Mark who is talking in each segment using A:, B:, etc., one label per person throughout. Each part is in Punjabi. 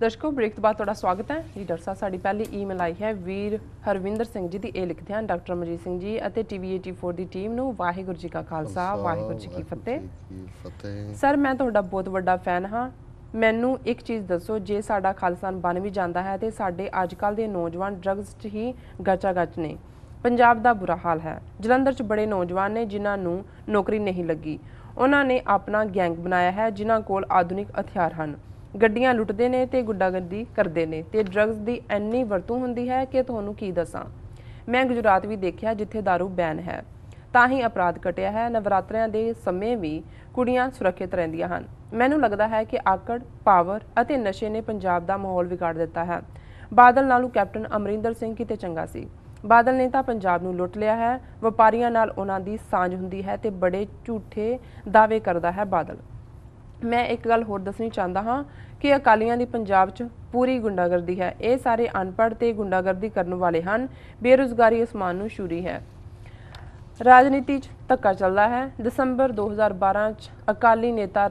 A: दर्शकों ब्रेक तो बाद स्वागत है जी। डॉक्टर साहब साड़ी पहली ईमेल आई है वीर हरविंदर सिंह जी की। ये लिखते हैं डॉक्टर मजीत सिंह जी और TV84 की टीम नूं वाहिगुरू जी का खालसा वाहिगुरू जी की फतेह। सर मैं तुहाडा बहुत वड्डा फैन हाँ। मैनू एक चीज़ दसो, जे साडा खालिस्तान बन भी जाता है तो साडे अजकल के नौजवान ड्रग्स च ही गचागच ने। पंजाब का बुरा हाल है। जलंधर च बड़े नौजवान ने जिन्हां नूं नौकरी नहीं लगी। उन्होंने अपना गैंग बनाया है जिन्हां कोल आधुनिक हथियार हैं, ਗੱਡੀਆਂ ਲੁੱਟਦੇ ਨੇ ਤੇ ਗੁੰਡਾਗਰਦੀ ਕਰਦੇ ਨੇ ਤੇ ਡਰੱਗਸ ਦੀ ਇੰਨੀ ਵਰਤੋਂ ਹੁੰਦੀ ਹੈ ਕਿ ਤੁਹਾਨੂੰ ਕੀ ਦੱਸਾਂ। ਮੈਂ ਗੁਜਰਾਤ ਵੀ ਦੇਖਿਆ ਜਿੱਥੇ दारू ਬੈਨ ਹੈ, ਤਾਂ ਹੀ ਅਪਰਾਧ ਘਟਿਆ ਹੈ। ਨਵਰਾਤਰਿਆਂ ਦੇ ਸਮੇਂ ਵੀ ਕੁੜੀਆਂ ਸੁਰੱਖਿਅਤ ਰਹਿੰਦੀਆਂ ਹਨ। ਮੈਨੂੰ ਲੱਗਦਾ ਹੈ ਕਿ ਆਕੜ, ਪਾਵਰ ਅਤੇ ਨਸ਼ੇ ਨੇ ਪੰਜਾਬ ਦਾ ਮਾਹੌਲ ਵਿਗਾੜ ਦਿੱਤਾ ਹੈ। ਬਾਦਲ ਨਾਲੋਂ ਕੈਪਟਨ ਅਮਰਿੰਦਰ ਸਿੰਘ ਕਿਤੇ ਚੰਗਾ ਸੀ। ਬਾਦਲ ਨੇ ਤਾਂ ਪੰਜਾਬ ਨੂੰ ਲੁੱਟ ਲਿਆ ਹੈ। ਵਪਾਰੀਆਂ ਨਾਲ ਉਹਨਾਂ ਦੀ ਸਾਂਝ ਹੁੰਦੀ ਹੈ ਤੇ ਬੜੇ ਝੂਠੇ ਦਾਅਵੇ ਕਰਦਾ ਹੈ ਬਾਦਲ। मैं एक गल होर दसनी चाहता हाँ कि अकालियां दी पंजाब च पूरी गुंडागर्दी है। ये सारे अनपढ़ ते गुंडागर्दी करने वाले हैं। बेरोज़गारी आसमान नूं छूरी है। राजनीति च धक्का चलता है। दसंबर 2012 च अकाली नेता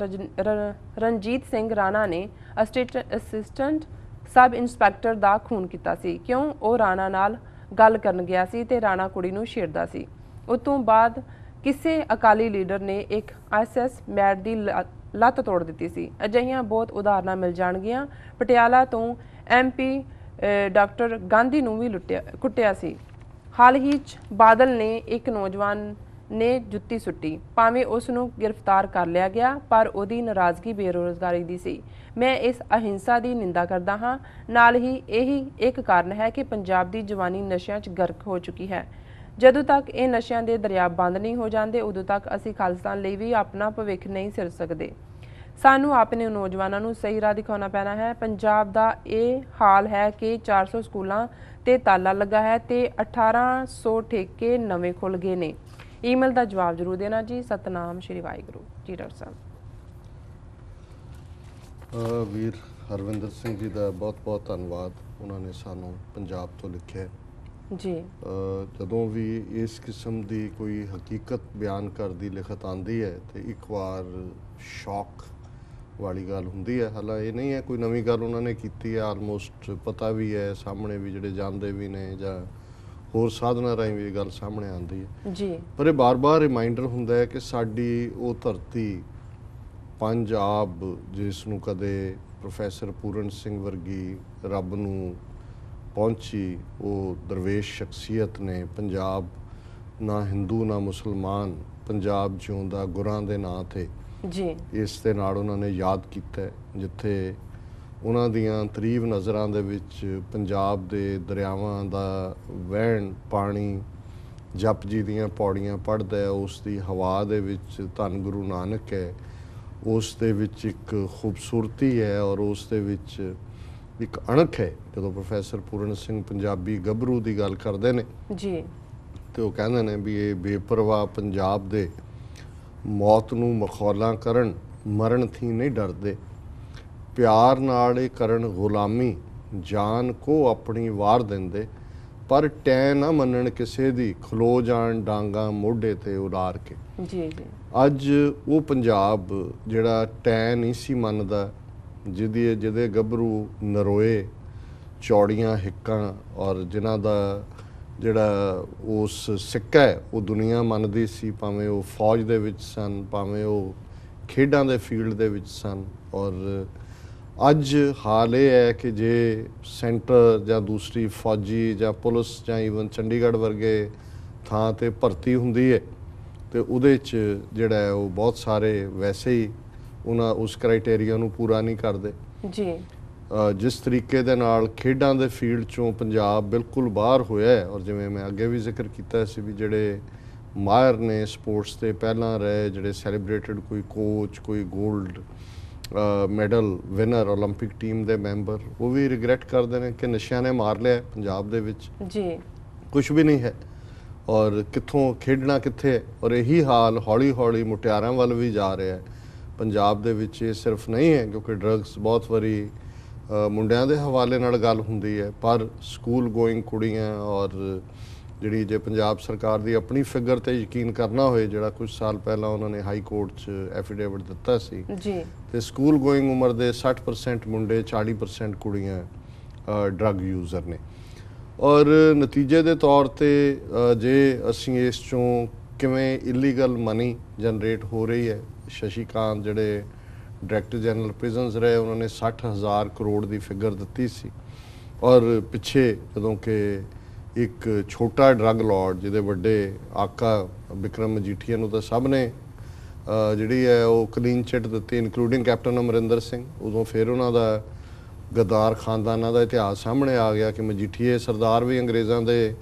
A: रणजीत सिंह राणा ने असिस्टेंट सब इंस्पैक्टर का खून किया सी। क्यों? वो राणा नाल गल करन गया सी ते राणा कुड़ी नूं छेड़दा सी। उस तों बाद किसी अकाली लीडर ने एक SS मैट की ਲੱਤ ਤੋੜ ਦਿੱਤੀ ਸੀ। ਅਜਿਹੀਆਂ ਬਹੁਤ ਉਦਾਹਰਨਾਂ ਮਿਲ ਜਾਣਗੀਆਂ। ਪਟਿਆਲਾ ਤੋਂ MP ਡਾਕਟਰ ਗਾਂਧੀ ਨੂੰ ਵੀ ਕੁੱਟਿਆ ਸੀ। ਹਾਲ ਹੀ 'ਚ ਬਾਦਲ ਨੇ ਇੱਕ ਨੌਜਵਾਨ ਨੇ ਜੁੱਤੀ ਸੁੱਟੀ, ਭਾਵੇਂ ਉਸ ਨੂੰ ਗ੍ਰਿਫਤਾਰ ਕਰ ਲਿਆ ਗਿਆ, ਪਰ ਉਹਦੀ ਨਾਰਾਜ਼ਗੀ ਬੇਰੁਜ਼ਗਾਰੀ ਦੀ ਸੀ। ਮੈਂ ਇਸ ਅਹਿੰਸਾ ਦੀ ਨਿੰਦਾ ਕਰਦਾ ਹਾਂ। ਨਾਲ ਹੀ ਇਹੀ ਇੱਕ ਕਾਰਨ ਹੈ ਕਿ ਪੰਜਾਬ ਦੀ ਜਵਾਨੀ ਨਸ਼ਿਆਂ 'ਚ ਗਰਕ ਹੋ ਚੁੱਕੀ ਹੈ। ਜਦੋਂ ਤੱਕ ਇਹ ਨਸ਼ਿਆਂ ਦੇ ਦਰਿਆ ਬੰਦ ਨਹੀਂ ਹੋ ਜਾਂਦੇ, ਉਦੋਂ ਤੱਕ ਅਸੀਂ ਖਾਲਿਸਤਾਨ ਲਈ ਵੀ ਆਪਣਾ ਭਵਿੱਖ ਨਹੀਂ ਸਿਰ ਸਕਦੇ। ਸਾਨੂੰ ਆਪਣੇ ਨੌਜਵਾਨਾਂ ਨੂੰ ਸਹੀ ਰਾਹ ਦਿਖਾਉਣਾ ਪੈਣਾ ਹੈ। ਪੰਜਾਬ ਦਾ ਇਹ ਹਾਲ ਹੈ ਕਿ 400 ਸਕੂਲਾਂ ਤੇ ਤਾਲਾ ਲੱਗਾ ਹੈ ਤੇ 1800 ਠੇਕੇ ਨਵੇਂ ਖੁੱਲ੍ਹ ਗਏ ਨੇ। ਈਮੇਲ ਦਾ ਜਵਾਬ ਜ਼ਰੂਰ ਦੇਣਾ ਜੀ। ਸਤਨਾਮ ਸ਼੍ਰੀ ਵਾਹਿਗੁਰੂ ਜੀ। ਡਾਕਟਰ ਸਾਹਿਬ
B: ਵੀਰ ਹਰਵਿੰਦਰ ਸਿੰਘ ਜੀ ਦਾ ਬਹੁਤ ਬਹੁਤ ਧੰਨਵਾਦ। ਉਹਨਾਂ ਨੇ ਸਾਨੂੰ ਪੰਜਾਬ ਤੋਂ ਲਿਖਿਆ
A: ਜੀ।
B: ਜਦੋਂ ਵੀ ਇਸ ਕਿਸਮ ਦੀ ਕੋਈ ਹਕੀਕਤ ਬਿਆਨ ਕਰਦੀ ਲਿਖਤ ਆਉਂਦੀ ਹੈ ਤੇ ਇੱਕ ਵਾਰ ਸ਼ੌਕ ਵਾਲੀ ਗੱਲ ਹੁੰਦੀ ਹੈ। ਹਾਲਾਂ ਇਹ ਨਹੀਂ ਹੈ ਕੋਈ ਨਵੀਂ ਗੱਲ ਉਹਨਾਂ ਨੇ ਕੀਤੀ ਹੈ, ਆਲਮੋਸਟ ਪਤਾ ਵੀ ਹੈ, ਸਾਹਮਣੇ ਵੀ ਜਿਹੜੇ ਜਾਣਦੇ ਵੀ ਨੇ ਜਾਂ ਹੋਰ ਸਾਧਨਾਂ ਰਾਹੀਂ ਵੀ ਇਹ ਗੱਲ ਸਾਹਮਣੇ ਆਉਂਦੀ ਹੈ
A: ਜੀ।
B: ਪਰ ਇਹ ਬਾਰ-ਬਾਰ ਰਿਮਾਈਂਡਰ ਹੁੰਦਾ ਹੈ ਕਿ ਸਾਡੀ ਉਹ ਧਰਤੀ ਪੰਜਾਬ, ਜਿਸ ਨੂੰ ਕਦੇ ਪ੍ਰੋਫੈਸਰ ਪੂਰਨ ਸਿੰਘ ਵਰਗੀ ਰੱਬ ਨੂੰ ਪਹੁੰਚੀ ਉਹ ਦਰਵੇਸ਼ ਸ਼ਖਸੀਅਤ ਨੇ, ਪੰਜਾਬ ਨਾ ਹਿੰਦੂ ਨਾ ਮੁਸਲਮਾਨ, ਪੰਜਾਬ ਜਿਉਂਦਾ ਗੁਰਾਂ ਦੇ ਨਾਂ 'ਤੇ
A: ਜੀ,
B: ਇਸ ਦੇ ਨਾਲ ਉਹਨਾਂ ਨੇ ਯਾਦ ਕੀਤਾ, ਜਿੱਥੇ ਉਹਨਾਂ ਦੀਆਂ ਤਰੀਬ ਨਜ਼ਰਾਂ ਦੇ ਵਿੱਚ ਪੰਜਾਬ ਦੇ ਦਰਿਆਵਾਂ ਦਾ ਵਹਿਣ ਪਾਣੀ ਜਪ ਜੀ ਦੀਆਂ ਪੌੜੀਆਂ ਪੜ੍ਹਦਾ ਹੈ, ਉਸ ਦੀ ਹਵਾ ਦੇ ਵਿੱਚ ਧੰਨ ਗੁਰੂ ਨਾਨਕ ਹੈ, ਉਸ ਦੇ ਵਿੱਚ ਇੱਕ ਖੂਬਸੂਰਤੀ ਹੈ ਔਰ ਉਸ ਦੇ ਵਿੱਚ ਇੱਕ ਅਣਖ ਹੈ। ਜਦੋਂ ਪ੍ਰੋਫੈਸਰ ਪੂਰਨ ਸਿੰਘ ਪੰਜਾਬੀ ਗੱਭਰੂ ਦੀ ਗੱਲ ਕਰਦੇ ਨੇ
A: ਜੀ
B: ਤੇ ਉਹ ਕਹਿੰਦੇ ਨੇ ਵੀ ਇਹ ਬੇਪਰਵਾਹ ਪੰਜਾਬ ਦੇ ਮੌਤ ਨੂੰ ਮਖੌਲਾਂ ਕਰਨ, ਮਰਨ ਥੀ ਨਹੀਂ ਡਰਦੇ, ਪਿਆਰ ਨਾਲ ਇਹ ਕਰਨ ਗੁਲਾਮੀ, ਜਾਨ ਕੋ ਆਪਣੀ ਵਾਰ ਦਿੰਦੇ, ਪਰ ਟੈ ਨਾ ਮੰਨਣ ਕਿਸੇ ਦੀ, ਖਲੋ ਜਾਣ ਡਾਂਗਾ ਮੋਢੇ ਤੇ ਉਲਾਰ ਕੇ।
A: ਜੀ ਜੀ।
B: ਅੱਜ ਉਹ ਪੰਜਾਬ ਜਿਹੜਾ ਟੈ ਨਹੀਂ ਸੀ ਮੰਨਦਾ, ਜਿਹਦੇ ਗੱਭਰੂ ਨਰੋਏ ਚੌੜੀਆਂ ਹਿੱਕਾਂ ਔਰ ਜਿਨ੍ਹਾਂ ਦਾ ਜਿਹੜਾ ਉਸ ਸਿੱਕਾ ਹੈ ਉਹ ਦੁਨੀਆ ਮੰਨਦੀ ਸੀ, ਭਾਵੇਂ ਉਹ ਫੌਜ ਦੇ ਵਿੱਚ ਸਨ, ਭਾਵੇਂ ਉਹ ਖੇਡਾਂ ਦੇ ਫੀਲਡ ਦੇ ਵਿੱਚ ਸਨ। ਔਰ ਅੱਜ ਹਾਲ ਇਹ ਹੈ ਕਿ ਜੇ ਸੈਂਟਰ ਜਾਂ ਦੂਸਰੀ ਫੌਜੀ ਜਾਂ ਪੁਲਿਸ ਜਾਂ ਈਵਨ ਚੰਡੀਗੜ੍ਹ ਵਰਗੇ ਥਾਂ 'ਤੇ ਭਰਤੀ ਹੁੰਦੀ ਹੈ ਅਤੇ ਉਹਦੇ 'ਚ ਜਿਹੜਾ ਹੈ ਉਹ ਬਹੁਤ ਸਾਰੇ ਵੈਸੇ ਹੀ ਉਸ ਕ੍ਰਾਈਟੇਰੀਆ ਨੂੰ ਪੂਰਾ ਨਹੀਂ ਕਰਦੇ
A: ਜੀ।
B: ਜਿਸ ਤਰੀਕੇ ਦੇ ਨਾਲ ਖੇਡਾਂ ਦੇ ਫੀਲਡ 'ਚੋਂ ਪੰਜਾਬ ਬਿਲਕੁਲ ਬਾਹਰ ਹੋਇਆ ਹੈ ਔਰ ਜਿਵੇਂ ਮੈਂ ਅੱਗੇ ਵੀ ਜ਼ਿਕਰ ਕੀਤਾ ਸੀ ਵੀ ਜਿਹੜੇ ਮਾਹਿਰ ਨੇ ਸਪੋਰਟਸ ਦੇ ਪਹਿਲਾਂ ਰਹੇ, ਜਿਹੜੇ ਸੈਲੀਬ੍ਰੇਟਡ ਕੋਈ ਕੋਚ, ਕੋਈ gold medal winner Olympic team ਦੇ ਮੈਂਬਰ, ਉਹ ਵੀ ਰਿਗਰੈਟ ਕਰਦੇ ਨੇ ਕਿ ਨਸ਼ਿਆਂ ਨੇ ਮਾਰ ਲਿਆ ਪੰਜਾਬ ਦੇ ਵਿੱਚ
A: ਜੀ, ਕੁਛ
B: ਵੀ ਨਹੀਂ ਹੈ ਔਰ ਕਿੱਥੋਂ ਖੇਡਣਾ ਕਿੱਥੇ ਹੈ। ਔਰ ਇਹੀ ਹਾਲ ਹੌਲੀ ਹੌਲੀ ਮੁਟਿਆਰਾਂ ਵੱਲ ਵੀ ਜਾ ਰਿਹਾ ਹੈ ਪੰਜਾਬ ਦੇ ਵਿੱਚ। ਇਹ ਸਿਰਫ ਨਹੀਂ ਹੈ ਕਿਉਂਕਿ ਡਰੱਗਸ ਬਹੁਤ ਵਾਰੀ ਮੁੰਡਿਆਂ ਦੇ ਹਵਾਲੇ ਨਾਲ ਗੱਲ ਹੁੰਦੀ ਹੈ, ਪਰ ਸਕੂਲ ਗੋਇੰਗ ਕੁੜੀਆਂ ਔਰ ਜਿਹੜੀ ਜੇ ਪੰਜਾਬ ਸਰਕਾਰ ਦੀ ਆਪਣੀ ਫਿਗਰ ਤੇ ਯਕੀਨ ਕਰਨਾ ਹੋਏ, ਜਿਹੜਾ ਕੁਝ ਸਾਲ ਪਹਿਲਾਂ ਉਹਨਾਂ ਨੇ ਹਾਈ ਕੋਰਟ 'ਚ ਐਫੀਡੇਵਿਟ ਦਿੱਤਾ ਸੀ
A: ਜੀ, ਤੇ
B: ਸਕੂਲ ਗੋਇੰਗ ਉਮਰ ਦੇ 60% ਮੁੰਡੇ 40% ਕੁੜੀਆਂ ਡਰੱਗ ਯੂਜ਼ਰ ਨੇ। ਔਰ ਨਤੀਜੇ ਦੇ ਤੌਰ ਤੇ ਜੇ ਅਸੀਂ ਇਸ ਚੋਂ ਕਿਵੇਂ ਇਲੀਗਲ ਮਨੀ ਜਨਰੇਟ ਹੋ ਰਹੀ ਹੈ, ਸ਼ਸ਼ੀਕਾਂਤ ਜਿਹੜੇ ਡਾਇਰੈਕਟਰ ਜਨਰਲ ਪ੍ਰਿਜ਼ਨਸ ਰਹੇ, ਉਹਨਾਂ ਨੇ 60,000 ਕਰੋੜ ਦੀ ਫਿਗਰ ਦਿੱਤੀ ਸੀ। ਔਰ ਪਿੱਛੇ ਜਦੋਂ ਕਿ ਇੱਕ ਛੋਟਾ ਡਰੱਗ ਲਾਰਡ ਜਿਹਦੇ ਵੱਡੇ ਆਕਾ ਬਿਕਰਮ ਮਜੀਠੀਆ ਨੂੰ ਤਾਂ ਸਭ ਨੇ ਜਿਹੜੀ ਹੈ ਉਹ ਕਲੀਨ ਚਿੱਟ ਦਿੱਤੀ, ਇਨਕਲੂਡਿੰਗ ਕੈਪਟਨ ਅਮਰਿੰਦਰ ਸਿੰਘ। ਉਦੋਂ ਫਿਰ ਉਹਨਾਂ ਦਾ ਗਦਾਰ ਖਾਨਦਾਨਾਂ ਦਾ ਇਤਿਹਾਸ ਸਾਹਮਣੇ ਆ ਗਿਆ ਕਿ ਮਜੀਠੀਏ ਸਰਦਾਰ ਵੀ ਅੰਗਰੇਜ਼ਾਂ ਦੇ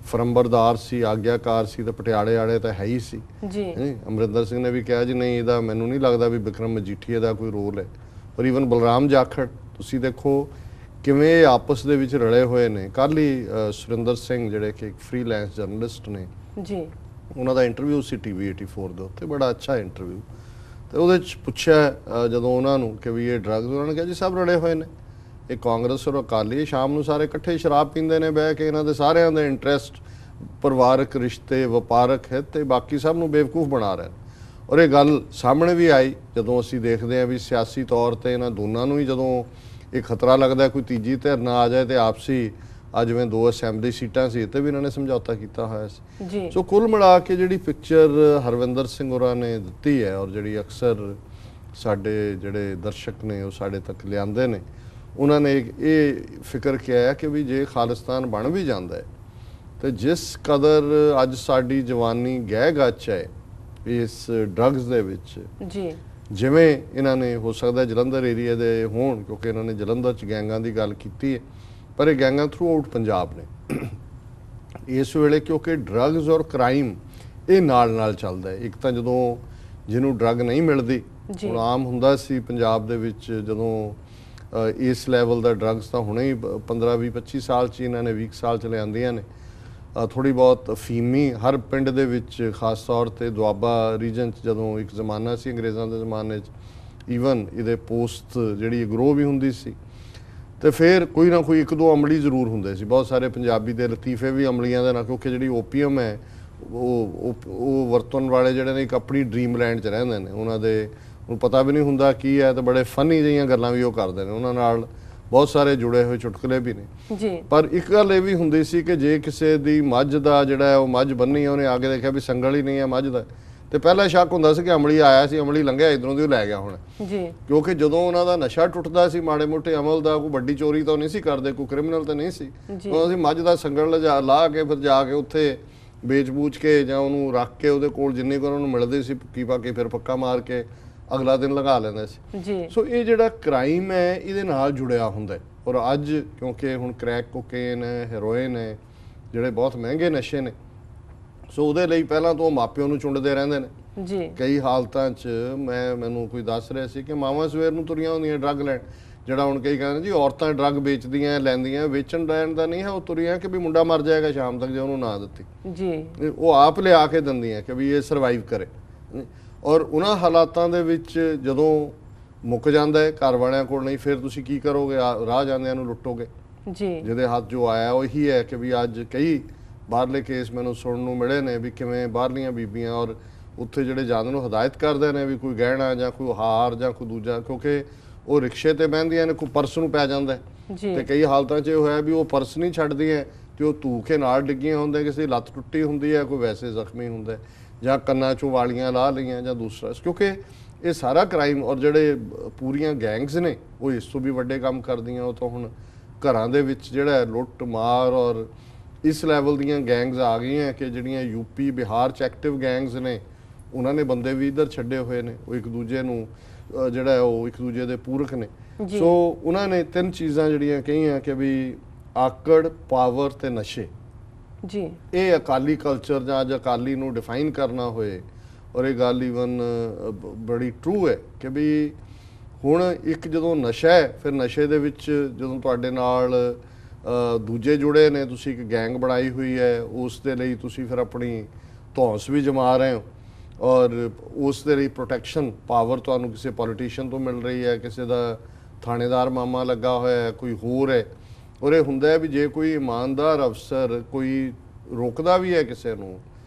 B: ਫਰੰਬਰਦਾਰ ਸੀ, ਆਗਿਆਕਾਰ ਸੀ, ਤੇ ਪਟਿਆਲੇ ਵਾਲੇ ਤਾਂ ਹੈ ਹੀ ਸੀ
A: ਜੀ।
B: ਅਮਰਿੰਦਰ ਸਿੰਘ ਨੇ ਵੀ ਕਿਹਾ ਜੀ ਨਹੀਂ, ਇਹਦਾ ਮੈਨੂੰ ਨਹੀਂ ਲੱਗਦਾ ਵੀ ਬਿਕਰਮ ਮਜੀਠੀਏ ਦਾ ਕੋਈ ਰੋਲ ਹੈ। ਔਰ ਈਵਨ ਬਲਰਾਮ ਜਾਖੜ ਤੁਸੀਂ ਦੇਖੋ ਕਿਵੇਂ ਇਹ ਆਪਸ ਦੇ ਵਿੱਚ ਰਲੇ ਹੋਏ ਨੇ। ਕੱਲ੍ਹ ਹੀ ਸੁਰਿੰਦਰ ਸਿੰਘ ਜਿਹੜੇ ਕਿ ਇੱਕ ਫ੍ਰੀਲੈਂਸ ਜਰਨਲਿਸਟ ਨੇ
A: ਜੀ,
B: ਉਹਨਾਂ ਦਾ ਇੰਟਰਵਿਊ ਸੀ TV 84 ਦੇ ਉੱਤੇ, ਬੜਾ ਅੱਛਾ ਇੰਟਰਵਿਊ। ਤੇ ਉਹਦੇ 'ਚ ਪੁੱਛਿਆ ਜਦੋਂ ਉਹਨਾਂ ਨੂੰ ਕਿ ਵੀ ਇਹ ਡਰੱਗਸ, ਉਹਨਾਂ ਨੇ ਕਿਹਾ ਜੀ ਸਭ ਰਲੇ ਹੋਏ ਨੇ, ਇਹ ਕਾਂਗਰਸ ਔਰ ਅਕਾਲੀ ਸ਼ਾਮ ਨੂੰ ਸਾਰੇ ਇਕੱਠੇ ਸ਼ਰਾਬ ਪੀਂਦੇ ਨੇ ਬਹਿ ਕੇ, ਇਹਨਾਂ ਦੇ ਸਾਰਿਆਂ ਦੇ ਇੰਟਰਸਟ ਪਰਿਵਾਰਕ ਰਿਸ਼ਤੇ ਵਪਾਰਕ ਹੈ ਤੇ ਬਾਕੀ ਸਭ ਨੂੰ ਬੇਵਕੂਫ ਬਣਾ ਰਹੇ ਨੇ। ਔਰ ਇਹ ਗੱਲ ਸਾਹਮਣੇ ਵੀ ਆਈ ਜਦੋਂ ਅਸੀਂ ਦੇਖਦੇ ਹਾਂ ਵੀ ਸਿਆਸੀ ਤੌਰ ਤੇ ਇਹਨਾਂ ਦੋਨਾਂ ਨੂੰ ਹੀ ਜਦੋਂ ਇਹ ਖਤਰਾ ਲੱਗਦਾ ਕੋਈ ਤੀਜੀ ਧਿਰ ਨਾ ਆ ਜਾਏ ਤੇ ਆਪਸੀ ਜਿਵੇਂ 2 ਅਸੈਂਬਲੀ ਸੀਟਾਂ ਸੀ ਤੇ ਵੀ ਇਹਨਾਂ ਨੇ ਸਮਝੌਤਾ ਕੀਤਾ ਹੋਇਆ ਸੀ
A: ਜੀ।
B: ਸੋ ਕੁੱਲ ਮਿਲਾ ਕੇ ਜਿਹੜੀ ਪਿਕਚਰ ਹਰਵਿੰਦਰ ਸਿੰਘ ਹੋਰਾਂ ਨੇ ਦਿੱਤੀ ਹੈ ਔਰ ਜਿਹੜੀ ਅਕਸਰ ਸਾਡੇ ਜਿਹੜੇ ਦਰਸ਼ਕ ਨੇ ਉਹ ਸਾਡੇ ਤੱਕ ਲਿਆਂਦੇ ਨੇ, ਉਹਨਾਂ ਨੇ ਇਹ ਫਿਕਰ ਕਿਹਾ ਹੈ ਕਿ ਵੀ ਜੇ ਖਾਲਿਸਤਾਨ ਬਣ ਵੀ ਜਾਂਦਾ ਹੈ ਤੇ ਜਿਸ ਕਦਰ ਅੱਜ ਸਾਡੀ ਜਵਾਨੀ ਗਹਿ ਗੱਚ ਹੈ ਇਸ ਡਰੱਗਸ ਦੇ ਵਿੱਚ
A: ਜੀ, ਜਿਵੇਂ
B: ਇਹਨਾਂ ਨੇ ਹੋ ਸਕਦਾ ਜਲੰਧਰ ਏਰੀਆ ਦੇ ਹੋਣ, ਕਿਉਂਕਿ ਇਹਨਾਂ ਨੇ ਜਲੰਧਰ 'ਚ ਗੈਂਗਾਂ ਦੀ ਗੱਲ ਕੀਤੀ ਹੈ, ਪਰ ਇਹ ਗੈਂਗਾਂ ਥਰੂ ਆਊਟ ਪੰਜਾਬ ਨੇ ਇਸ ਵੇਲੇ, ਕਿਉਂਕਿ ਡਰੱਗਸ ਔਰ ਕ੍ਰਾਈਮ ਇਹ ਨਾਲ ਚੱਲਦਾ ਹੈ। ਇੱਕ ਤਾਂ ਜਦੋਂ ਜਿਹਨੂੰ ਡਰੱਗ ਨਹੀਂ ਮਿਲਦੀ, ਹੁਣ ਆਮ ਹੁੰਦਾ ਸੀ ਪੰਜਾਬ ਦੇ ਵਿੱਚ ਜਦੋਂ ਇਸ ਲੈਵਲ ਦਾ ਡਰੱਗਸ ਤਾਂ ਹੁਣੇ ਹੀ 15 20 25 ਸਾਲ 'ਚ ਇਹਨਾਂ ਨੇ 20 ਸਾਲ 'ਚ ਲਿਆਂਦੀਆਂ ਨੇ। ਥੋੜ੍ਹੀ ਬਹੁਤ ਅਫੀਮੀ ਹਰ ਪਿੰਡ ਦੇ ਵਿੱਚ, ਖਾਸ ਤੌਰ ਤੇ ਦੁਆਬਾ ਰੀਜਨ 'ਚ ਜਦੋਂ ਇੱਕ ਜ਼ਮਾਨਾ ਸੀ ਅੰਗਰੇਜ਼ਾਂ ਦੇ ਜ਼ਮਾਨੇ 'ਚ, ਈਵਨ ਇਹਦੇ ਪੋਸਟ ਜਿਹੜੀ ਗਰੋ ਵੀ ਹੁੰਦੀ ਸੀ ਤੇ ਫਿਰ ਕੋਈ ਨਾ ਕੋਈ 1-2 ਅਮਲੀ ਜ਼ਰੂਰ ਹੁੰਦੇ ਸੀ। ਬਹੁਤ ਸਾਰੇ ਪੰਜਾਬੀ ਦੇ ਲਤੀਫੇ ਵੀ ਅਮਲੀਆਂ ਦੇ ਨਾਲ, ਕਿਉਂਕਿ ਜਿਹੜੀ ਓਪੀਅਮ ਹੈ ਉਹ ਵਰਤਣ ਵਾਲੇ ਜਿਹੜੇ ਨੇ ਇੱਕ ਆਪਣੀ ਡ੍ਰੀਮ ਲੈਂਡ 'ਚ ਰਹਿੰਦੇ ਨੇ, ਉਹਨਾਂ ਦੇ ਨੂੰ ਪਤਾ ਵੀ ਨਹੀਂ ਹੁੰਦਾ ਕੀ ਹੈ, ਤੇ ਬੜੇ ਫਨੀ ਜਿਹੀਆਂ ਗੱਲਾਂ ਵੀ ਉਹ ਕਰਦੇ ਨੇ, ਉਹਨਾਂ ਨਾਲ ਬਹੁਤ ਸਾਰੇ ਜੁੜੇ ਹੋਏ ਚੁਟਕਲੇ ਵੀ ਨੇ ਜੀ। ਪਰ ਇੱਕ ਗੱਲ ਇਹ ਵੀ ਹੁੰਦੀ ਸੀ ਕਿ ਜੇ ਕਿਸੇ ਦੀ ਮੱਝ ਦਾ ਜਿਹੜਾ ਉਹ ਮੱਝ ਬੰਨੀ, ਉਹਨੇ ਆ ਕੇ ਦੇਖਿਆ ਵੀ ਸੰਗਲ ਹੀ ਨਹੀਂ ਹੈ ਮੱਝ ਦਾ, ਤੇ ਪਹਿਲਾ ਸ਼ੱਕ ਹੁੰਦਾ ਸੀ ਕਿ ਅਮਲੀ ਆਇਆ ਸੀ, ਅਮਲੀ ਲੰਘਿਆ ਇਧਰੋਂ ਦੀ ਉਹ ਲੈ ਗਿਆ ਹੁਣ ਜੀ। ਕਿਉਂਕਿ ਜਦੋਂ ਉਹਨਾਂ ਦਾ ਨਸ਼ਾ ਟੁੱਟਦਾ ਸੀ ਮਾੜੇ ਮੋਟੇ ਅਮਲ ਦਾ, ਕੋਈ ਵੱਡੀ ਚੋਰੀ ਤਾਂ ਨਹੀਂ ਸੀ ਕਰਦੇ, ਕੋਈ ਕ੍ਰਿਮੀਨਲ ਤਾਂ ਨਹੀਂ ਸੀ, ਉਹ ਅਸੀਂ ਮੱਝ ਦਾ ਸੰਗਲ ਲਾ ਕੇ ਫਿਰ ਜਾ ਕੇ ਉੱਥੇ ਵੇਚ-ਬੂਚ ਕੇ ਜਾਂ ਉਹਨੂੰ ਰੱਖ ਕੇ ਉਹਦੇ ਕੋਲ ਜਿੰਨੀ ਕੁ ਉਹਨਾਂ ਨੂੰ ਮਿਲਦੀ ਸੀ ਭੁੱਕੀ ਪਾ ਕੇ ਫਿਰ ਪੱਕਾ ਮਾਰ ਕੇ ਅਗਲਾ ਦਿਨ ਲਗਾ ਲੈਂਦਾ ਸੀ ਜੀ। ਸੋ ਇਹ ਜਿਹੜਾ ਕ੍ਰਾਈਮ ਹੈ ਇਹਦੇ ਨਾਲ ਜੁੜਿਆ ਹੁੰਦਾ। ਔਰ ਅੱਜ ਕਿਉਂਕਿ ਹੁਣ ਕ੍ਰੈਕ ਕੋਕੇਨ ਹੈ, ਹੈਰੋਇਨ ਹੈ, ਜਿਹੜੇ ਬਹੁਤ ਮਹਿੰਗੇ ਨਸ਼ੇ ਨੇ, ਸੋ ਉਹਦੇ ਲਈ ਪਹਿਲਾਂ ਤੋਂ ਮਾਪਿਆਂ ਨੂੰ ਚੁੰਡਦੇ ਰਹਿੰਦੇ ਨੇ ਜੀ। ਕਈ ਹਾਲਤਾਂ 'ਚ ਮੈਨੂੰ ਕੋਈ ਦੱਸ ਰਿਹਾ ਸੀ ਕਿ ਮਾਵਾਂ ਸਵੇਰ ਨੂੰ ਤੁਰੀਆਂ ਹੁੰਦੀਆਂ ਡਰੱਗ ਲੈਣ, ਜਿਹੜਾ ਹੁਣ ਕਈ ਕਹਿੰਦੇ ਜੀ ਔਰਤਾਂ ਡਰੱਗ ਵੇਚਦੀਆਂ ਲੈਂਦੀਆਂ, ਵੇਚਣ ਲੈਣ ਦਾ ਨਹੀਂ ਹੈ, ਉਹ ਤੁਰੀਆਂ ਕਿ ਵੀ ਮੁੰਡਾ ਮਰ ਜਾਏਗਾ ਸ਼ਾਮ ਤੱਕ ਜੇ ਉਹਨੂੰ ਨਾ ਦਿੱਤੀ ਜੀ, ਉਹ ਆਪ ਲਿਆ ਕੇ ਦਿੰਦੀਆਂ ਕਿ ਵੀ ਇਹ ਸਰਵਾਈਵ ਕਰੇ। ਔਰ ਉਹਨਾਂ ਹਾਲਾਤਾਂ ਦੇ ਵਿੱਚ ਜਦੋਂ ਮੁੱਕ ਜਾਂਦਾ ਹੈ ਘਰ ਵਾਲਿਆਂ ਕੋਲ ਨਹੀਂ, ਫਿਰ ਤੁਸੀਂ ਕੀ ਕਰੋਗੇ? ਰਾਹ ਜਾਂਦਿਆਂ ਨੂੰ ਲੁੱਟੋਗੇ ਜੀ। ਜਿਹਦੇ ਹੱਥ ਜੋ ਆਇਆ ਉਹੀ ਹੈ ਕਿ ਵੀ ਅੱਜ ਕਈ ਬਾਹਰਲੇ ਕੇਸ ਮੈਨੂੰ ਸੁਣਨ ਨੂੰ ਮਿਲੇ ਨੇ ਵੀ ਕਿਵੇਂ ਬਾਹਰਲੀਆਂ ਬੀਬੀਆਂ ਔਰ ਉੱਥੇ ਜਿਹੜੇ ਜਾਂਦੇ ਨੂੰ ਹਦਾਇਤ ਕਰਦੇ ਨੇ ਵੀ ਕੋਈ ਗਹਿਣਾ ਜਾਂ ਕੋਈ ਹਾਰ ਜਾਂ ਕੋਈ ਦੂਜਾ, ਕਿਉਂਕਿ ਉਹ ਰਿਕਸ਼ੇ ਤੇ ਬਹਿੰਦੀਆਂ ਨੇ, ਕੋਈ ਪਰਸ ਨੂੰ ਪੈ ਜਾਂਦਾ ਤੇ ਕਈ ਹਾਲਤਾਂ 'ਚ ਇਹ ਹੋਇਆ ਵੀ ਉਹ ਪਰਸ ਨਹੀਂ ਛੱਡਦੀਆਂ ਤੇ ਉਹ ਧੂਕੇ ਨਾਲ ਡਿੱਗੀਆਂ ਹੁੰਦੇ, ਕਿਸੇ ਦੀ ਲੱਤ ਟੁੱਟੀ ਹੁੰਦੀ ਹੈ, ਕੋਈ ਵੈਸੇ ਜ਼ਖਮੀ ਹੁੰਦਾ ਜਾਂ ਕੰਨਾਂ 'ਚੋਂ ਵਾਲੀਆਂ ਲਾਹ ਲਈਆਂ ਜਾਂ ਦੂਸਰਾ, ਕਿਉਂਕਿ ਇਹ ਸਾਰਾ ਕ੍ਰਾਈਮ ਔਰ ਜਿਹੜੇ ਪੂਰੀਆਂ ਗੈਂਗਸ ਨੇ ਉਹ ਇਸ ਤੋਂ ਵੀ ਵੱਡੇ ਕੰਮ ਕਰਦੀਆਂ। ਉਹ ਤਾਂ ਹੁਣ ਘਰਾਂ ਦੇ ਵਿੱਚ ਜਿਹੜਾ ਲੁੱਟ ਮਾਰ ਔਰ ਇਸ ਲੈਵਲ ਦੀਆਂ ਗੈਂਗਸ ਆ ਗਈਆਂ ਕਿ ਜਿਹੜੀਆਂ ਯੂਪੀ ਬਿਹਾਰ 'ਚ ਐਕਟਿਵ ਗੈਂਗਸ ਨੇ, ਉਹਨਾਂ ਨੇ ਬੰਦੇ ਵੀ ਇੱਧਰ ਛੱਡੇ ਹੋਏ ਨੇ, ਉਹ ਇੱਕ ਦੂਜੇ ਨੂੰ ਜਿਹੜਾ ਉਹ ਇੱਕ ਦੂਜੇ ਦੇ ਪੂਰਕ ਨੇ। ਸੋ ਉਹਨਾਂ ਨੇ 3 ਚੀਜ਼ਾਂ ਜਿਹੜੀਆਂ ਕਹੀਆਂ ਕਿ ਵੀ ਆਕੜ, ਪਾਵਰ ਤੇ ਨਸ਼ੇ ਜੀ, ਇਹ ਅਕਾਲੀ ਕਲਚਰ ਜਾਂ ਅੱਜ ਅਕਾਲੀ ਨੂੰ ਡਿਫਾਈਨ ਕਰਨਾ ਹੋਏ। ਔਰ ਇਹ ਗੱਲ ਈਵਨ ਬੜੀ ਟਰੂ ਹੈ ਕਿ ਵੀ ਹੁਣ ਇੱਕ ਜਦੋਂ ਨਸ਼ਾ ਹੈ, ਫਿਰ ਨਸ਼ੇ ਦੇ ਵਿੱਚ ਜਦੋਂ ਤੁਹਾਡੇ ਨਾਲ ਦੂਜੇ ਜੁੜੇ ਨੇ, ਤੁਸੀਂ ਇੱਕ ਗੈਂਗ ਬਣਾਈ ਹੋਈ ਹੈ, ਉਸ ਦੇ ਲਈ ਤੁਸੀਂ ਫਿਰ ਆਪਣੀ ਧੌਂਸ ਵੀ ਜਮਾ ਰਹੇ ਹੋ ਔਰ ਉਸ ਦੇ ਲਈ ਪ੍ਰੋਟੈਕਸ਼ਨ ਪਾਵਰ ਤੁਹਾਨੂੰ ਕਿਸੇ ਪੋਲੀਟੀਸ਼ੀਅਨ ਤੋਂ ਮਿਲ ਰਹੀ ਹੈ, ਕਿਸੇ ਦਾ ਥਾਣੇਦਾਰ ਮਾਮਾ ਲੱਗਾ ਹੋਇਆ ਹੈ, ਕੋਈ ਹੋਰ ਹੈ। ਔਰ ਇਹ ਹੁੰਦਾ ਹੈ ਵੀ ਜੇ ਕੋਈ ਇਮਾਨਦਾਰ ਅਫਸਰ ਕੋਈ ਰੋਕਦਾ ਵੀ ਹੈ ਕਿਸੇ ਨੂੰ,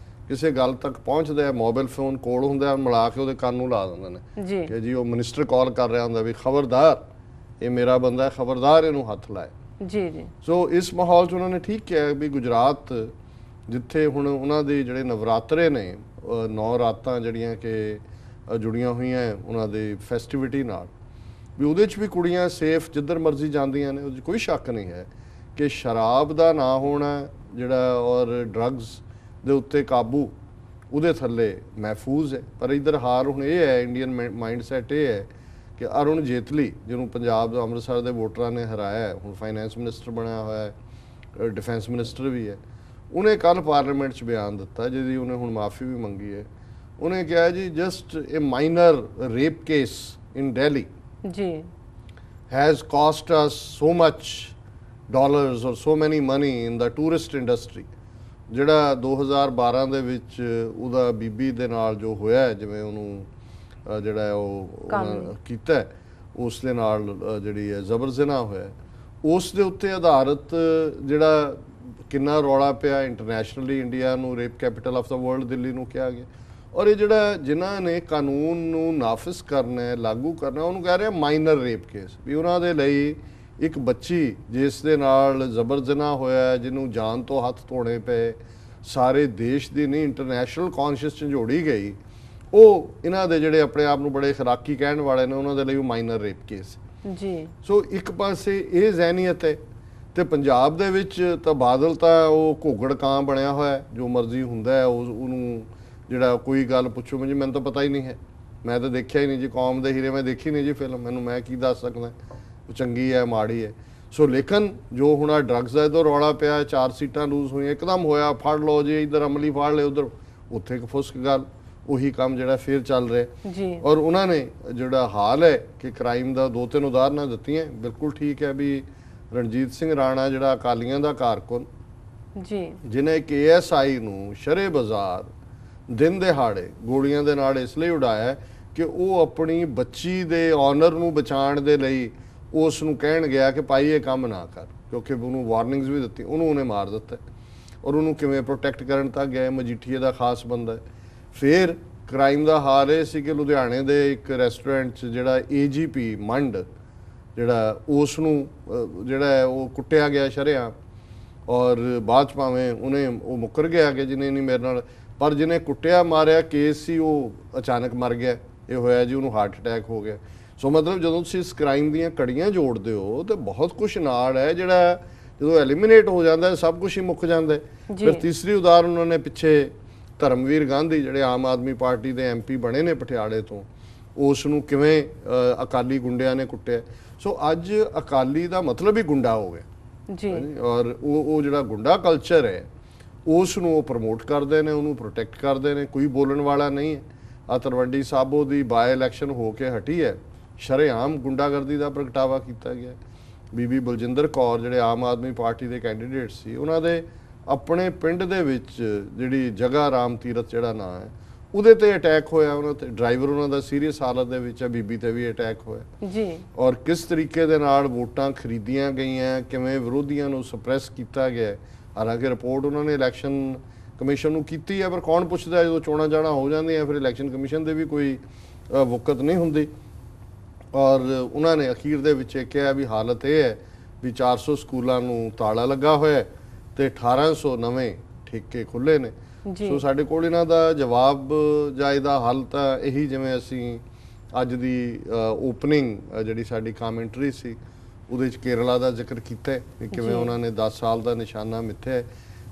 B: ਕਿਸੇ ਗੱਲ ਤੱਕ ਪਹੁੰਚਦਾ ਹੈ, ਮੋਬਾਈਲ ਫੋਨ ਕੋਲ ਹੁੰਦਾ, ਮਿਲਾ ਕੇ ਉਹਦੇ ਕੰਨ ਨੂੰ ਲਾ ਦਿੰਦੇ ਨੇ
A: ਜੀ
B: ਕਿ ਜੀ ਉਹ ਮਿਨਿਸਟਰ ਕਾਲ ਕਰ ਰਿਹਾ ਹੁੰਦਾ ਵੀ ਖਬਰਦਾਰ ਇਹ ਮੇਰਾ ਬੰਦਾ ਹੈ, ਖਬਰਦਾਰ ਇਹਨੂੰ ਹੱਥ ਲਾਏ।
A: ਜੀ ਜੀ
B: ਸੋ ਇਸ ਮਾਹੌਲ 'ਚ ਉਹਨਾਂ ਨੇ ਠੀਕ ਕਿਹਾ ਵੀ ਗੁਜਰਾਤ ਜਿੱਥੇ ਹੁਣ ਉਹਨਾਂ ਦੇ ਜਿਹੜੇ ਨਵਰਾਤਰੇ ਨੇ 9 ਰਾਤਾਂ ਜਿਹੜੀਆਂ ਕਿ ਜੁੜੀਆਂ ਹੋਈਆਂ ਉਹਨਾਂ ਦੇ ਫੈਸਟੀਵਿਟੀ ਨਾਲ, ਵੀ ਉਹਦੇ 'ਚ ਵੀ ਕੁੜੀਆਂ ਸੇਫ ਜਿੱਧਰ ਮਰਜ਼ੀ ਜਾਂਦੀਆਂ ਨੇ, ਉਹਦੇ 'ਚ ਕੋਈ ਸ਼ੱਕ ਨਹੀਂ ਹੈ ਕਿ ਸ਼ਰਾਬ ਦਾ ਨਾ ਹੋਣਾ ਜਿਹੜਾ ਔਰ ਡਰੱਗਸ ਦੇ ਉੱਤੇ ਕਾਬੂ ਉਹਦੇ ਥੱਲੇ ਮਹਿਫੂਜ਼ ਹੈ। ਪਰ ਇੱਧਰ ਹਾਰ ਹੁਣ ਇਹ ਹੈ, ਇੰਡੀਅਨ ਮਾਈਂਡ ਸੈਟ ਇਹ ਹੈ ਕਿ ਅਰੁਣ ਜੇਤਲੀ ਜਿਹਨੂੰ ਪੰਜਾਬ ਦੇ ਅੰਮ੍ਰਿਤਸਰ ਦੇ ਵੋਟਰਾਂ ਨੇ ਹਰਾਇਆ ਹੈ, ਹੁਣ ਫਾਈਨੈਂਸ ਮਿਨਿਸਟਰ ਬਣਿਆ ਹੋਇਆ ਹੈ, ਡਿਫੈਂਸ ਮਿਨਿਸਟਰ ਵੀ ਹੈ, ਉਹਨੇ ਕੱਲ ਪਾਰਲੀਮੈਂਟ 'ਚ ਬਿਆਨ ਦਿੱਤਾ ਜਿਹਦੀ ਉਹਨੇ ਹੁਣ ਮਾਫੀ ਵੀ ਮੰਗੀ ਹੈ। ਉਹਨੇ ਕਿਹਾ ਜੀ just a minor rape case ਇਨ ਦਿੱਲੀ
A: ਜੀ
B: has cost us so much dollars or so many money in the tourist industry। ਜਿਹੜਾ 2012 ਦੇ ਵਿੱਚ ਉਹਦਾ ਬੀਬੀ ਦੇ ਨਾਲ ਜੋ ਹੋਇਆ, ਜਿਵੇਂ ਉਹਨੂੰ ਜਿਹੜਾ ਉਹ ਕੀਤਾ ਉਸ ਦੇ ਨਾਲ ਜਿਹੜੀ ਹੈ ਜ਼ਬਰ ਜ਼ਨਾ ਹੋਇਆ, ਉਸ ਦੇ ਉੱਤੇ ਆਧਾਰਿਤ ਜਿਹੜਾ ਕਿੰਨਾ ਰੌਲਾ ਪਿਆ, ਇੰਟਰਨੈਸ਼ਨਲੀ ਇੰਡੀਆ ਨੂੰ rape capital of the world Delhi ਨੂੰ ਕਿਹਾ ਗਿਆ। ਔਰ ਇਹ ਜਿਹੜਾ ਜਿਨ੍ਹਾਂ ਨੇ ਕਾਨੂੰਨ ਨੂੰ ਨਾਫਿਜ਼ ਕਰਨਾ ਹੈ, ਲਾਗੂ ਕਰਨਾ, ਉਹਨੂੰ ਕਹਿ ਰਿਹਾ ਮਾਈਨਰ ਰੇਪ ਕੇਸ, ਵੀ ਉਹਨਾਂ ਦੇ ਲਈ ਇੱਕ ਬੱਚੀ ਜਿਸ ਦੇ ਨਾਲ ਜ਼ਬਰ ਜ਼ਨਾ ਹੋਇਆ, ਜਿਹਨੂੰ ਜਾਨ ਤੋਂ ਹੱਥ ਧੋਣੇ ਪਏ, ਸਾਰੇ ਦੇਸ਼ ਦੀ ਨਹੀਂ ਇੰਟਰਨੈਸ਼ਨਲ ਕੌਨਸ਼ੀਅਸ ਝੰਜੋੜੀ ਗਈ, ਉਹ ਇਹਨਾਂ ਦੇ ਜਿਹੜੇ ਆਪਣੇ ਆਪ ਨੂੰ ਬੜੇ ਖੁਰਾਕੀ ਕਹਿਣ ਵਾਲੇ ਨੇ ਉਹਨਾਂ ਦੇ ਲਈ ਉਹ ਮਾਈਨਰ ਰੇਪ ਕੇਸ
A: ਜੀ।
B: ਸੋ ਇੱਕ ਪਾਸੇ ਇਹ ਜ਼ਹਿਨੀਅਤ ਹੈ, ਤੇ ਪੰਜਾਬ ਦੇ ਵਿੱਚ ਤਾਂ ਬਾਦਲ ਤਾਂ ਉਹ ਘੋਗੜ ਕਾਂ ਬਣਿਆ ਹੋਇਆ, ਜੋ ਮਰਜ਼ੀ ਹੁੰਦਾ ਹੈ ਉਹਨੂੰ ਜਿਹੜਾ ਕੋਈ ਗੱਲ ਪੁੱਛੋ ਮੈਨੂੰ ਤਾਂ ਪਤਾ ਹੀ ਨਹੀਂ ਹੈ, ਮੈਂ ਤਾਂ ਦੇਖਿਆ ਹੀ ਨਹੀਂ ਜੀ, ਕੌਮ ਦੇ ਹੀਰੇ ਮੈਂ ਦੇਖੀ ਨਹੀਂ ਜੀ ਫਿਲਮ, ਮੈਂ ਕੀ ਦੱਸ ਸਕਦਾ ਉਹ ਚੰਗੀ ਹੈ ਮਾੜੀ ਹੈ। ਸੋ ਲੇਕਿਨ ਜੋ ਹੁਣ ਆ ਡਰੱਗਸ ਦਾ ਇਹਦੋਂ ਰੌਲਾ ਪਿਆ, 4 ਸੀਟਾਂ ਲੂਜ਼ ਹੋਈਆਂ, ਇੱਕਦਮ ਹੋਇਆ ਫੜ ਲਓ ਜੀ, ਇੱਧਰ ਅਮਲੀ ਫੜ ਲਏ, ਉੱਧਰ ਉੱਥੇ ਇੱਕ ਫੁਸਕ ਗੱਲ, ਉਹੀ ਕੰਮ ਜਿਹੜਾ ਫਿਰ ਚੱਲ ਰਿਹਾ
A: ਜੀ।
B: ਔਰ ਉਹਨਾਂ ਨੇ ਜਿਹੜਾ ਹਾਲ ਹੈ ਕਿ ਕ੍ਰਾਈਮ ਦਾ 2-3 ਉਦਾਹਰਨਾਂ ਦਿੱਤੀਆਂ, ਬਿਲਕੁਲ ਠੀਕ ਹੈ ਵੀ ਰਣਜੀਤ ਸਿੰਘ ਰਾਣਾ ਜਿਹੜਾ ਅਕਾਲੀਆਂ ਦਾ ਕਾਰਕੁਨ
A: ਜੀ,
B: ਜਿਹਨੇ ਇੱਕ ASI ਨੂੰ ਸ਼ਰੇ ਬਾਜ਼ਾਰ ਦਿਨ ਦਿਹਾੜੇ ਗੋਲੀਆਂ ਦੇ ਨਾਲ ਇਸ ਲਈ ਉਡਾਇਆ ਕਿ ਉਹ ਆਪਣੀ ਬੱਚੀ ਦੇ ਆਨਰ ਨੂੰ ਬਚਾਉਣ ਦੇ ਲਈ ਉਸ ਨੂੰ ਕਹਿਣ ਗਿਆ ਕਿ ਭਾਈ ਇਹ ਕੰਮ ਨਾ ਕਰ, ਕਿਉਂਕਿ ਉਹਨੂੰ ਵਾਰਨਿੰਗਸ ਵੀ ਦਿੱਤੀ, ਉਹਨੇ ਮਾਰ ਦਿੱਤਾ। ਔਰ ਉਹਨੂੰ ਕਿਵੇਂ ਪ੍ਰੋਟੈਕਟ ਕਰਨ ਤੱਕ ਗਿਆ, ਮਜੀਠੀਏ ਦਾ ਖਾਸ ਬੰਦਾ ਹੈ। ਫਿਰ ਕ੍ਰਾਈਮ ਦਾ ਹਾਲ ਇਹ ਸੀ ਕਿ ਲੁਧਿਆਣੇ ਦੇ ਇੱਕ ਰੈਸਟੋਰੈਂਟ 'ਚ ਜਿਹੜਾ AGP ਮੰਡ ਜਿਹੜਾ ਉਸ ਨੂੰ ਜਿਹੜਾ ਉਹ ਕੁੱਟਿਆ ਗਿਆ ਸ਼ਰੇਆਮ, ਔਰ ਬਾਅਦ 'ਚ ਭਾਵੇਂ ਉਹ ਮੁੱਕਰ ਗਿਆ ਕਿ ਜਿਹਨੇ ਨਹੀਂ ਮੇਰੇ ਨਾਲ, ਪਰ ਜਿਹਨੇ ਕੁੱਟਿਆ ਮਾਰਿਆ ਕੇਸ ਸੀ ਉਹ ਅਚਾਨਕ ਮਰ ਗਿਆ। ਇਹ ਹੋਇਆ ਜੀ ਉਹਨੂੰ ਹਾਰਟ ਅਟੈਕ ਹੋ ਗਿਆ। ਸੋ ਮਤਲਬ ਜਦੋਂ ਤੁਸੀਂ ਇਸ ਕ੍ਰਾਈਮ ਦੀਆਂ ਕੜੀਆਂ ਜੋੜਦੇ ਹੋ ਤਾਂ ਬਹੁਤ ਕੁਝ ਨਾਲ ਹੈ ਜਿਹੜਾ ਜਦੋਂ ਐਲੀਮੀਨੇਟ ਹੋ ਜਾਂਦਾ ਸਭ ਕੁਝ ਹੀ ਮੁੱਕ ਜਾਂਦਾ। ਫਿਰ ਤੀਸਰੀ ਉਦਾਹਰਨ ਉਹਨਾਂ ਨੇ ਪਿੱਛੇ ਧਰਮਵੀਰ ਗਾਂਧੀ ਜਿਹੜੇ ਆਮ ਆਦਮੀ ਪਾਰਟੀ ਦੇ MP ਬਣੇ ਨੇ ਪਟਿਆਲੇ ਤੋਂ, ਉਸ ਨੂੰ ਕਿਵੇਂ ਅਕਾਲੀ ਗੁੰਡਿਆਂ ਨੇ ਕੁੱਟਿਆ। ਸੋ ਅੱਜ ਅਕਾਲੀ ਦਾ ਮਤਲਬ ਹੀ ਗੁੰਡਾ ਹੋ ਗਿਆ ਜੀ। ਔਰ ਉਹ ਜਿਹੜਾ ਗੁੰਡਾ ਕਲਚਰ ਹੈ ਉਸ ਨੂੰ ਉਹ ਪ੍ਰਮੋਟ ਕਰਦੇ ਨੇ, ਉਹਨੂੰ ਪ੍ਰੋਟੈਕਟ ਕਰਦੇ ਨੇ, ਕੋਈ ਬੋਲਣ ਵਾਲਾ ਨਹੀਂ ਹੈ। ਆ ਤਲਵੰਡੀ ਸਾਬੋ ਦੀ ਬਾਈ ਇਲੈਕਸ਼ਨ ਹੋ ਕੇ ਹਟੀ ਹੈ, ਸ਼ਰੇਆਮ ਗੁੰਡਾਗਰਦੀ ਦਾ ਪ੍ਰਗਟਾਵਾ ਕੀਤਾ ਗਿਆ। ਬੀਬੀ ਬਲਜਿੰਦਰ ਕੌਰ ਜਿਹੜੇ ਆਮ ਆਦਮੀ ਪਾਰਟੀ ਦੇ ਕੈਂਡੀਡੇਟ ਸੀ, ਉਹਨਾਂ ਦੇ ਆਪਣੇ ਪਿੰਡ ਦੇ ਵਿੱਚ ਜਿਹੜੀ ਜਗ੍ਹਾ ਰਾਮ ਤੀਰਥ ਜਿਹੜਾ ਨਾਂ ਹੈ ਉਹਦੇ ਤੇ ਅਟੈਕ ਹੋਇਆ, ਉਹਨਾਂ ਤੇ ਡਰਾਈਵਰ ਉਹਨਾਂ ਦਾ ਸੀਰੀਅਸ ਹਾਲਤ ਦੇ ਵਿੱਚ ਹੈ, ਬੀਬੀ ਤੇ ਵੀ ਅਟੈਕ ਹੋਇਆ ਜੀ। ਔਰ ਕਿਸ ਤਰੀਕੇ ਦੇ ਨਾਲ ਵੋਟਾਂ ਖਰੀਦੀਆਂ ਗਈਆਂ, ਕਿਵੇਂ ਵਿਰੋਧੀਆਂ ਨੂੰ ਸਪਰੈਸ ਕੀਤਾ ਗਿਆ। ਹਾਲਾਂਕਿ ਰਿਪੋਰਟ ਉਹਨਾਂ ਨੇ ਇਲੈਕਸ਼ਨ ਕਮਿਸ਼ਨ ਨੂੰ ਕੀਤੀ ਹੈ, ਪਰ ਕੌਣ ਪੁੱਛਦਾ ਜਦੋਂ ਚੋਣਾਂ ਜਾਣਾ ਹੋ ਜਾਂਦੀਆਂ, ਫਿਰ ਇਲੈਕਸ਼ਨ ਕਮਿਸ਼ਨ ਦੇ ਵੀ ਕੋਈ ਵਕਤ ਨਹੀਂ ਹੁੰਦੀ। ਔਰ ਉਹਨਾਂ ਨੇ ਅਖੀਰ ਦੇ ਵਿੱਚ ਕਿਹਾ ਵੀ ਹਾਲਤ ਇਹ ਹੈ ਵੀ 400 ਸਕੂਲਾਂ ਨੂੰ ਤਾਲਾ ਲੱਗਾ ਹੋਇਆ ਤੇ 1800 ਨਵੇਂ ਠੇਕੇ ਖੁੱਲੇ ਨੇ। ਸੋ ਸਾਡੇ ਕੋਲ ਇਹਨਾਂ ਦਾ ਜਵਾਬ ਜਾਂ ਇਹਦਾ ਹੱਲ ਤਾਂ ਇਹੀ, ਜਿਵੇਂ ਅਸੀਂ ਅੱਜ ਦੀ ਓਪਨਿੰਗ ਜਿਹੜੀ ਸਾਡੀ ਕਾਮੈਂਟਰੀ ਸੀ ਉਹਦੇ 'ਚ ਕੇਰਲਾ ਦਾ ਜ਼ਿਕਰ ਕੀਤਾ ਕਿ ਕਿਵੇਂ ਉਹਨਾਂ ਨੇ 10 ਸਾਲ ਦਾ ਨਿਸ਼ਾਨਾ ਮਿੱਥਿਆ।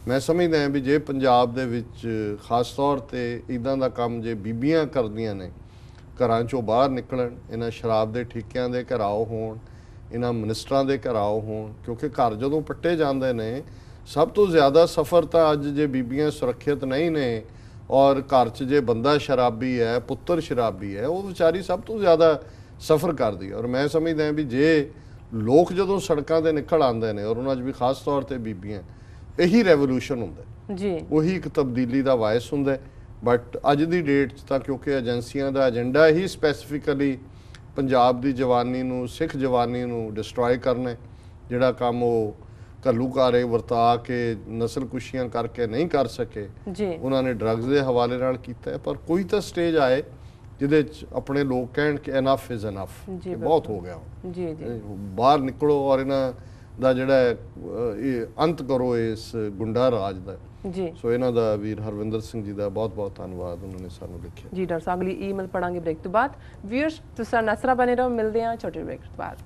B: ਮੈਂ ਸਮਝਦਾ ਹਾਂ ਵੀ ਜੇ ਪੰਜਾਬ ਦੇ ਵਿੱਚ ਖਾਸ ਤੌਰ ਤੇ ਇੱਦਾਂ ਦਾ ਕੰਮ ਜੇ ਬੀਬੀਆਂ ਕਰਦੀਆਂ ਨੇ, ਘਰਾਂ 'ਚੋਂ ਬਾਹਰ ਨਿਕਲਣ, ਇਹਨਾਂ ਸ਼ਰਾਬ ਦੇ ਠੇਕਿਆਂ ਦੇ ਘਿਰਾਓ ਹੋਣ, ਇਹਨਾਂ ਮਿਨਿਸਟਰਾਂ ਦੇ ਘਿਰਾਓ ਹੋਣ, ਕਿਉਂਕਿ ਘਰ ਜਦੋਂ ਪੱਟੇ ਜਾਂਦੇ ਨੇ ਸਭ ਤੋਂ ਜ਼ਿਆਦਾ ਸਫਰ ਤਾਂ ਅੱਜ ਜੇ ਬੀਬੀਆਂ ਸੁਰੱਖਿਅਤ ਨਹੀਂ ਨੇ ਔਰ ਘਰ 'ਚ ਜੇ ਬੰਦਾ ਸ਼ਰਾਬੀ ਹੈ, ਪੁੱਤਰ ਸ਼ਰਾਬੀ ਹੈ, ਉਹ ਵਿਚਾਰੀ ਸਭ ਤੋਂ ਜ਼ਿਆਦਾ ਸਫਰ ਕਰਦੀ ਹੈ। ਔਰ ਮੈਂ ਸਮਝਦਾ ਵੀ ਜੇ ਲੋਕ ਜਦੋਂ ਸੜਕਾਂ 'ਤੇ ਨਿਕਲ ਆਉਂਦੇ ਨੇ ਔਰ ਉਹਨਾਂ 'ਚ ਵੀ ਖਾਸ ਤੌਰ 'ਤੇ ਬੀਬੀਆਂ, ਇਹੀ ਰੈਵੋਲੂਸ਼ਨ ਹੁੰਦਾ ਜੀ, ਉਹੀ ਇੱਕ ਤਬਦੀਲੀ ਦਾ ਵਾਇਸ ਹੁੰਦਾ। ਬਟ ਅੱਜ ਦੀ ਡੇਟ 'ਚ ਤਾਂ ਕਿਉਂਕਿ ਏਜੰਸੀਆਂ ਦਾ ਏਜੰਡਾ ਹੀ ਸਪੈਸੀਫਿਕਲੀ ਪੰਜਾਬ ਦੀ ਜਵਾਨੀ ਨੂੰ, ਸਿੱਖ ਜਵਾਨੀ ਨੂੰ ਡਿਸਟਰੋਏ ਕਰਨਾ, ਜਿਹੜਾ ਕੰਮ ਉਹ ਘੱਲੂਘਾਰੇ ਵਰਤਾ ਕੇ ਨਸਲਕੁਸ਼ੀਆਂ ਕਰਕੇ ਨਹੀਂ ਕਰ ਸਕੇ,
A: ਜੀ
B: ਉਹਨਾਂ ਨੇ ਡਰੱਗਸ ਦੇ ਹਵਾਲੇ ਨਾਲ ਕੀਤਾ ਹੈ। ਪਰ ਕੋਈ ਤਾਂ ਸਟੇਜ ਆਏ ਜਿਹਦੇ ਚ ਆਪਣੇ ਲੋਕ ਕਹਿਣ ਕਿ ਇਨਫ ਇਜ਼ ਇਨਫ,
A: ਜੀ,
B: ਬਹੁਤ ਹੋ ਗਿਆ,
A: ਜੀ ਜੀ
B: ਬਾਹਰ ਨਿਕਲੋ ਔਰ ਇਹਨਾਂ ਦਾ ਜਿਹੜਾ ਇਹ ਅੰਤ ਕਰੋ ਇਸ ਗੁੰਡਾ ਰਾਜ ਦਾ।
A: ਜੀ
B: ਸੋ ਇਹਨਾਂ ਦਾ ਵੀਰ ਹਰਵਿੰਦਰ ਸਿੰਘ ਜੀ ਦਾ ਬਹੁਤ ਬਹੁਤ ਧੰਨਵਾਦ, ਉਹਨਾਂ ਨੇ ਸਾਨੂੰ ਲਿਖਿਆ।
A: ਜੀ ਡਾਕਟਰ ਸਾਹਿਬ, ਅਗਲੀ ਈਮੇਲ ਪੜਾਂਗੇ ਬ੍ਰੇਕ ਤੋਂ ਬਾਅਦ। ਵੀਅਰਸ ਤੁਸੀਂ ਨਸਰਾ ਬਣੇ ਰਹੋ, ਮਿਲਦੇ ਹਾਂ ਛੋਟੇ ਬ੍ਰੇਕ ਤੋਂ ਬਾਅਦ।